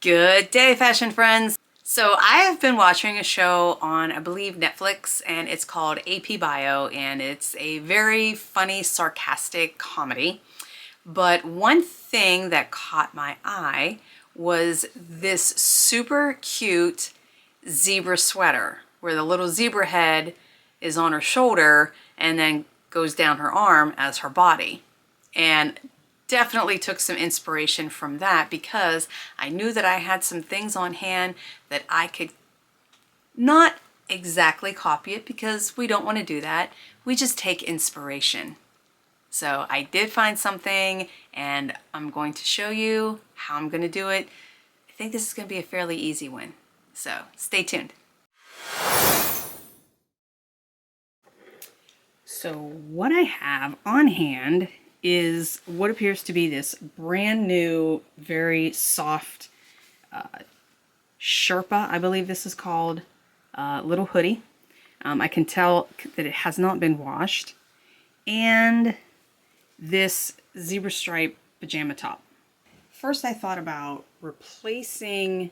Good day, fashion friends. So I have been watching a show on, I believe, Netflix, and it's called AP Bio, and it's a very funny, sarcastic comedy. But one thing that caught my eye was this super cute zebra sweater where the little zebra head is on her shoulder and then goes down her arm as her body. And definitely took some inspiration from that because I knew that I had some things on hand that I could not exactly copy it because we don't want to do that. We just take inspiration. So I did find something and I'm going to show you how I'm going to do it. I think this is going to be a fairly easy one. So stay tuned. So what I have on hand is what appears to be this brand new, very soft sherpa, I believe this is called, little hoodie. I can tell that it has not been washed. And this zebra stripe pajama top. First I thought about replacing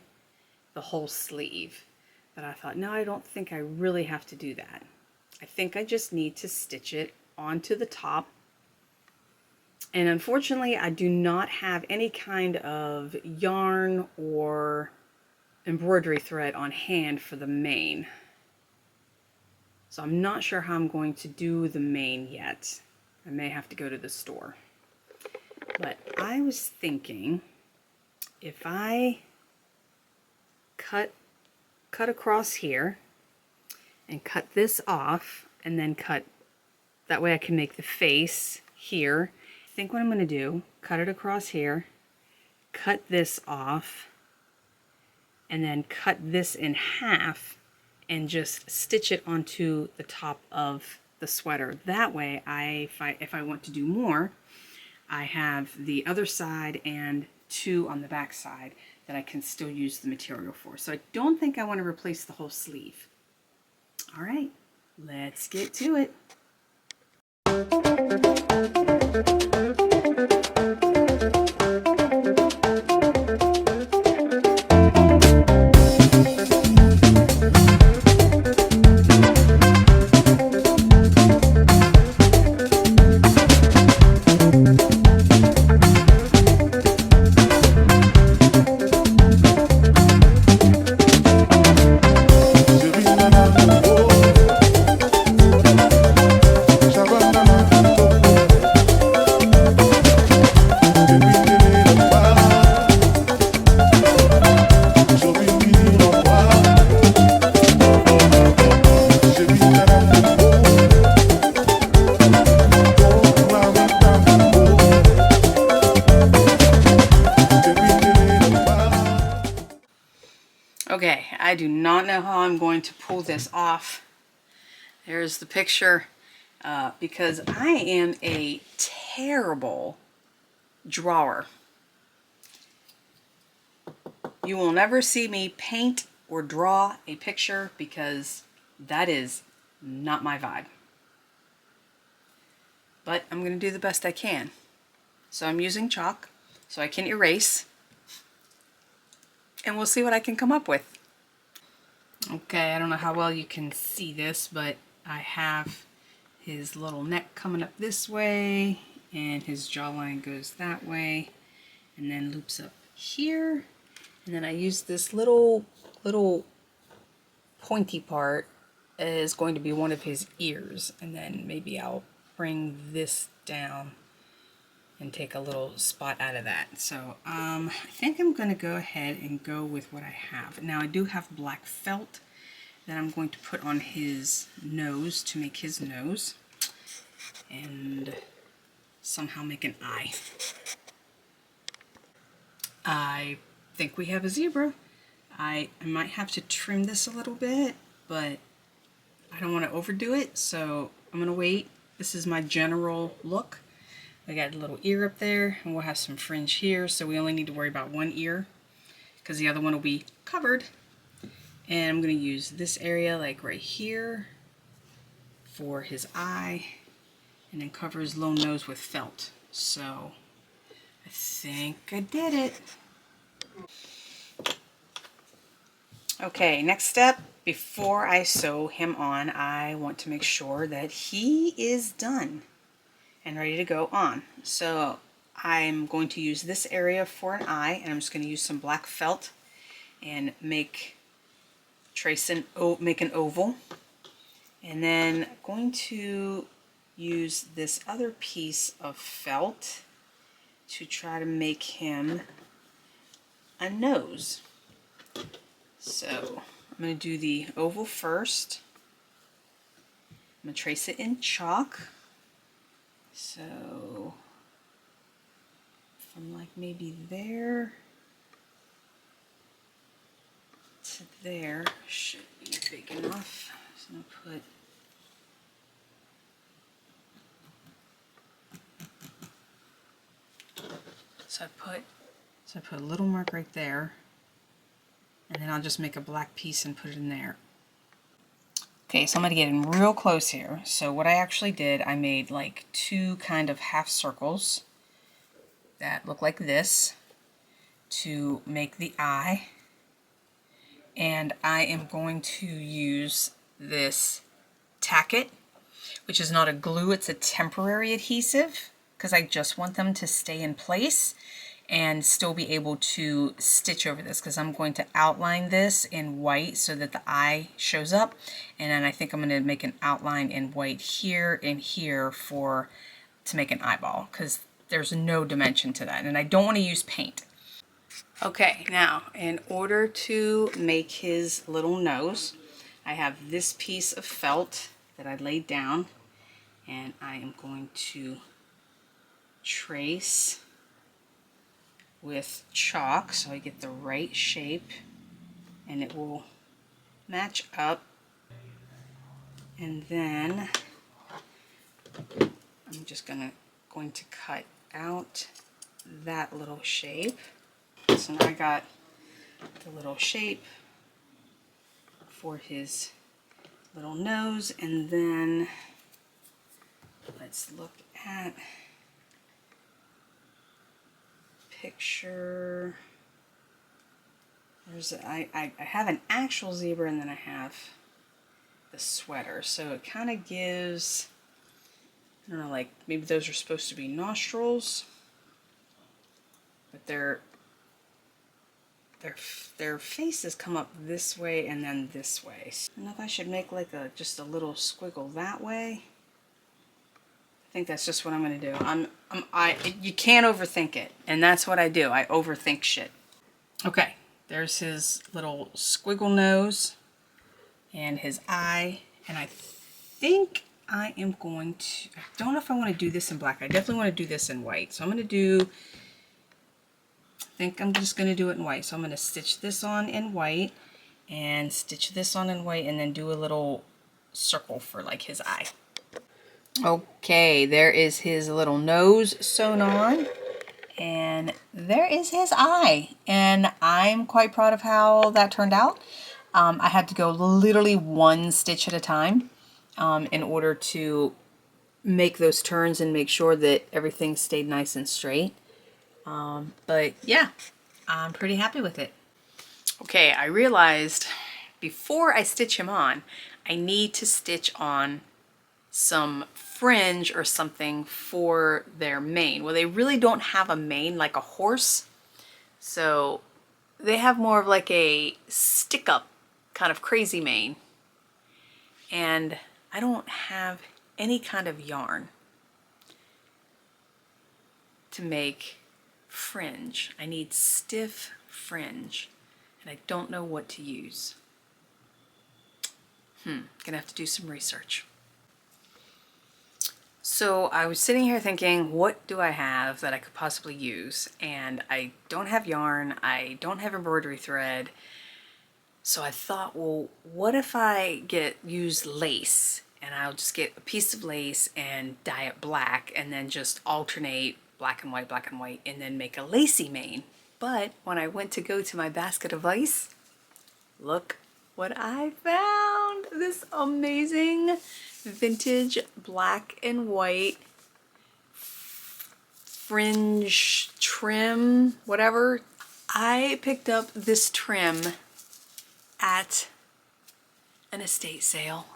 the whole sleeve, but I thought, no, I don't think I really have to do that. I think I just need to stitch it onto the top. And unfortunately, I do not have any kind of yarn or embroidery thread on hand for the mane. So I'm not sure how I'm going to do the mane yet. I may have to go to the store. But I was thinking if I cut across here and cut this off and then cut, that way I can make the face here. I think what I'm going to do, cut it across here, cut this off, and then cut this in half and just stitch it onto the top of the sweater. That way, if I want to do more, I have the other side and two on the back side that I can still use the material for. So I don't think I want to replace the whole sleeve. All right, let's get to it. Okay, I do not know how I'm going to pull this off. There's the picture, because I am a terrible drawer. You will never see me paint or draw a picture because that is not my vibe. But I'm going to do the best I can. So I'm using chalk so I can erase. And we'll see what I can come up with. Okay, I don't know how well you can see this, but I have his little neck coming up this way, and his jawline goes that way, and then loops up here. And then I use this little pointy part as going to be one of his ears, and then maybe I'll bring this down and take a little spot out of that. So I think I'm going to go ahead and go with what I have. Now I do have black felt that I'm going to put on his nose to make his nose and somehow make an eye. I think we have a zebra. I might have to trim this a little bit, but I don't want to overdo it, so I'm going to wait. This is my general look. I got a little ear up there, and we'll have some fringe here, so we only need to worry about one ear because the other one will be covered. And I'm going to use this area, like right here, for his eye, and then cover his low nose with felt. So I think I did it. Okay, next step, before I sew him on, I want to make sure that he is done and ready to go on. So I'm going to use this area for an eye, and I'm just going to use some black felt and make an oval. And then I'm going to use this other piece of felt to try to make him a nose. So I'm going to do the oval first. I'm going to trace it in chalk. So from like maybe there to there should be big enough. So I'm going to put, so I put a little mark right there, and then I'll just make a black piece and put it in there. Okay, so I'm going to get in real close here. So what I actually did, I made like two kind of half circles that look like this to make the eye. And I am going to use this Tack It, which is not a glue, it's a temporary adhesive, because I just want them to stay in place and still be able to stitch over this, because I'm going to outline this in white so that the eye shows up, and then I think I'm going to make an outline in white here and here to make an eyeball, because there's no dimension to that, and I don't want to use paint. Okay, now in order to make his little nose, I have this piece of felt that I laid down, and I am going to trace with chalk so I get the right shape and it will match up. And then I'm just going to cut out that little shape. So now I got the little shape for his little nose, and then let's look at picture. I have an actual zebra, and then I have the sweater, so it kind of gives, I don't know, like maybe those are supposed to be nostrils, but their faces come up this way and then this way. So I don't know if I should make like just a little squiggle that way. I think that's just what I'm going to do. You can't overthink it, and that's what I do. I overthink shit. Okay, there's his little squiggle nose and his eye, and I think I am going to, I don't know if I want to do this in black. I definitely want to do this in white. So I'm going to do, I think I'm just going to do it in white. So I'm going to stitch this on in white and stitch this on in white, and then do a little circle for like his eye. Okay, there is his little nose sewn on, and there is his eye, and I'm quite proud of how that turned out. I had to go literally one stitch at a time in order to make those turns and make sure that everything stayed nice and straight. But yeah, I'm pretty happy with it. Okay, I realized before I stitch him on, I need to stitch on some fringe or something for their mane. Well, they really don't have a mane like a horse, so they have more of like a stick-up kind of crazy mane, and I don't have any kind of yarn to make fringe. I need stiff fringe, and I don't know what to use. Gonna have to do some research. So I was sitting here thinking, what do I have that I could possibly use? And I don't have yarn, I don't have embroidery thread. So I thought, well, what if I use lace, and I'll just get a piece of lace and dye it black, and then just alternate black and white, and then make a lacy mane. But when I went to go to my basket of ice, look what I found! This amazing vintage black and white fringe trim, whatever. I picked up this trim at an estate sale,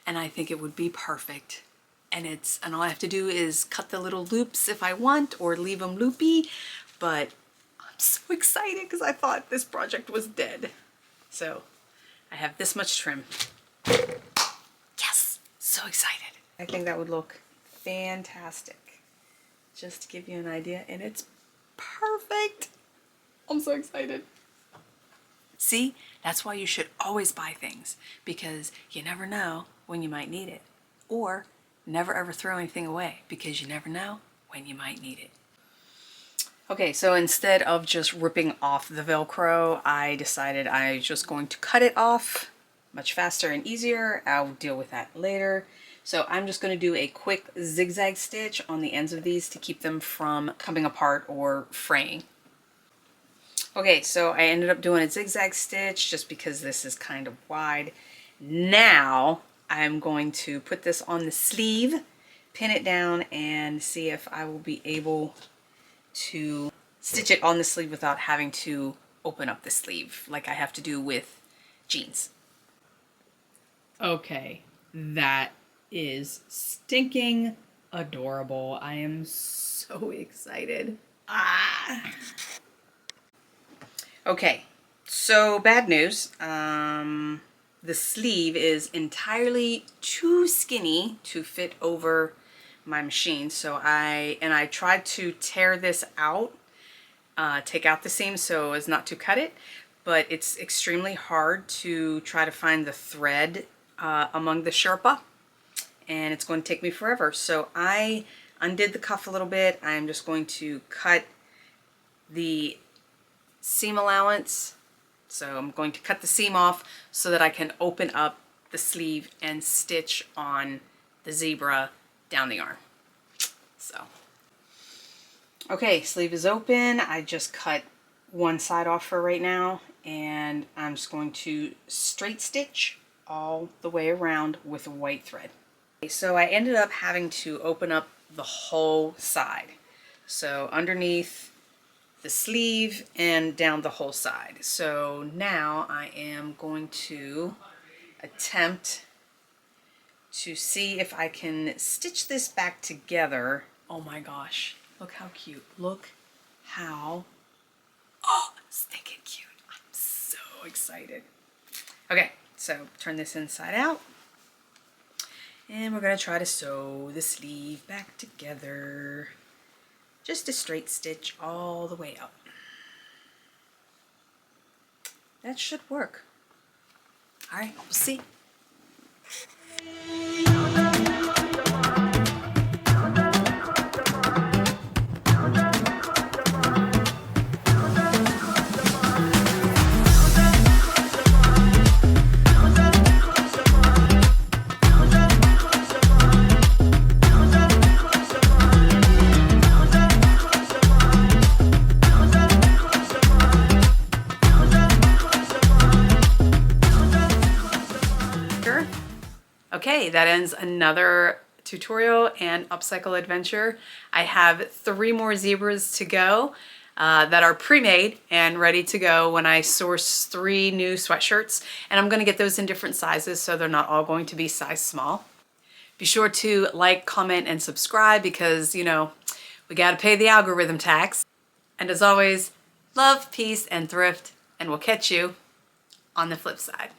and I think it would be perfect. And all I have to do is cut the little loops if I want, or leave them loopy. But I'm so excited because I thought this project was dead. So I have this much trim. Yes, so excited. I think that would look fantastic. Just to give you an idea, and it's perfect. I'm so excited. See, that's why you should always buy things, because you never know when you might need it. Or never ever throw anything away, because you never know when you might need it. Okay, so instead of just ripping off the Velcro, I decided I was just going to cut it off. Much faster and easier. I'll deal with that later. So I'm just going to do a quick zigzag stitch on the ends of these to keep them from coming apart or fraying. Okay, so I ended up doing a zigzag stitch just because this is kind of wide. Now I'm going to put this on the sleeve, pin it down, and see if I will be able to stitch it on the sleeve without having to open up the sleeve like I have to do with jeans. Okay, that is stinking adorable. I am so excited. Okay, so bad news. The sleeve is entirely too skinny to fit over my machine. So I tried to tear this out, take out the seam so as not to cut it, but it's extremely hard to try to find the thread among the sherpa, and it's going to take me forever. So I undid the cuff a little bit. I'm just going to cut the seam allowance. So I'm going to cut the seam off so that I can open up the sleeve and stitch on the zebra down the arm. So, okay, sleeve is open. I just cut one side off for right now, and I'm just going to straight stitch all the way around with white thread. Okay, so I ended up having to open up the whole side. So underneath the sleeve and down the whole side. So now I am going to attempt to see if I can stitch this back together. Oh my gosh, look how cute. Look how, stinking cute. I'm so excited. Okay, so turn this inside out. And we're gonna try to sew the sleeve back together. Just a straight stitch all the way up. That should work. All right, we'll see. Okay, that ends another tutorial and upcycle adventure. I have 3 more zebras to go that are pre-made and ready to go when I source 3 new sweatshirts. And I'm gonna get those in different sizes, so they're not all going to be size small. Be sure to like, comment, and subscribe because, you know, we gotta pay the algorithm tax. And as always, love, peace, and thrift, and we'll catch you on the flip side.